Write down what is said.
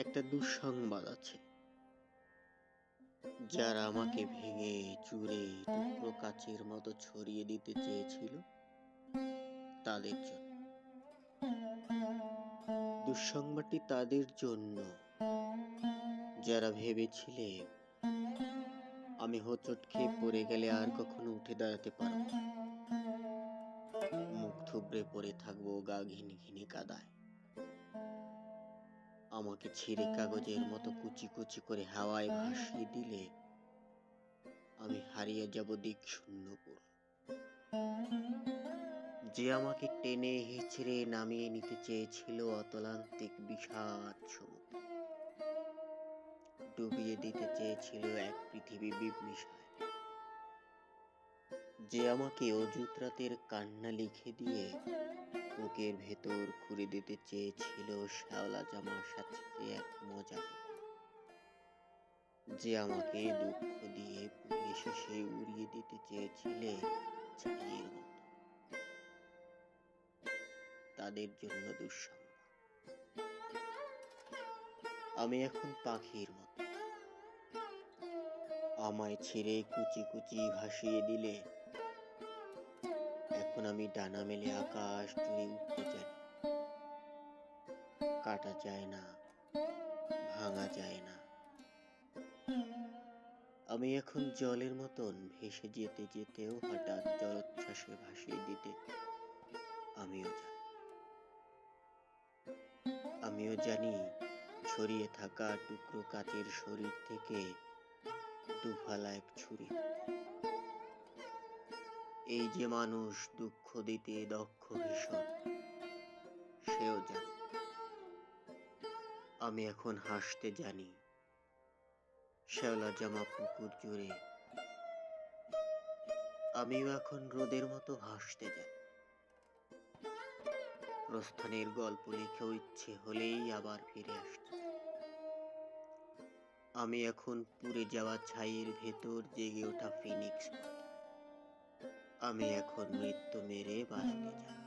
একটা দুঃসংবাদ আছে। যারা আমাকে ভেঙে চুরে টুকরো কাচের মতো ছড়িয়ে দিতে চেয়েছিল তাদের জন্য। দুঃসংবাদটি তাদের জন্য যারা ভেবেছিলে আমি হোঁচট খেয়ে পড়ে গেলে আর কখনো উঠে দাঁড়াতে পারবো না। মুখ থুবড়ে পড়ে থাকবো গা ঘিনি ঘিনি কাদায়। আমাকে ছিঁড়ে কাগজের মতো কুচি কুচি করে হাওয়ায় ভাসিয়ে দিলে আমি হারিয়ে যাব দিকশূন্যপুর। যে আমাকে টেনে হিচড়ে নামিয়ে নিতে চেয়েছিল অতলান্তিক বিষাদ সমুদ্রে, ডুবিয়ে দিতে চেয়েছিল এক পৃথিবী বিভীষিকায়। যে আমাকে অযুত রাতের কান্না লিখে দিয়ে বুকের ভেতর খুঁড়ে দিতে চেয়েছিল শ্যাওলা জামার সাথে এক মজা পুকুর। যে আমাকে দুঃখ দিয়ে পুড়িয়ে শেষে উড়িয়ে দিতে চেয়েছিলে ছাইয়ের মতো, তাদের জন্য দুঃসংবাদ। আমি এখন পাখির মতো। আমায় ছিঁড়ে কুচি কুচি ভাসিয়ে দিলে এখন আমি ডানা মেলে আকাশ জুড়ে উঠতে জানি। কাটা যায় না, ভাঙা যায় না। আমি এখন জলের মতন ভেসে যেতে যেতেও হঠাৎ জলোচ্ছ্বাসে ভাসিয়ে দিতে আমিও জানি ছড়িয়ে থাকা টুকরো কাচের শরীর থেকে দুফালা এক ছুরি হতে। এই যে মানুষ দুঃখ দিতে দক্ষ ভীষণ, সেও জানে আমি এখন হাসতে জানি শ্যাওলা জামা পুকুর জুড়ে। আমিও এখন রোদের মতো ভাসতে জানি। প্রস্থানের গল্প লিখেও ইচ্ছে হলেই আবার ফিরে আসতে জানি। আমি এখন পুড়ে যাওয়া ছাইয়ের ভেতর জেগে ওঠা ফিনিক্স পাখি। আমি এখন মৃত্যু মেরে বাঁচতে জানি।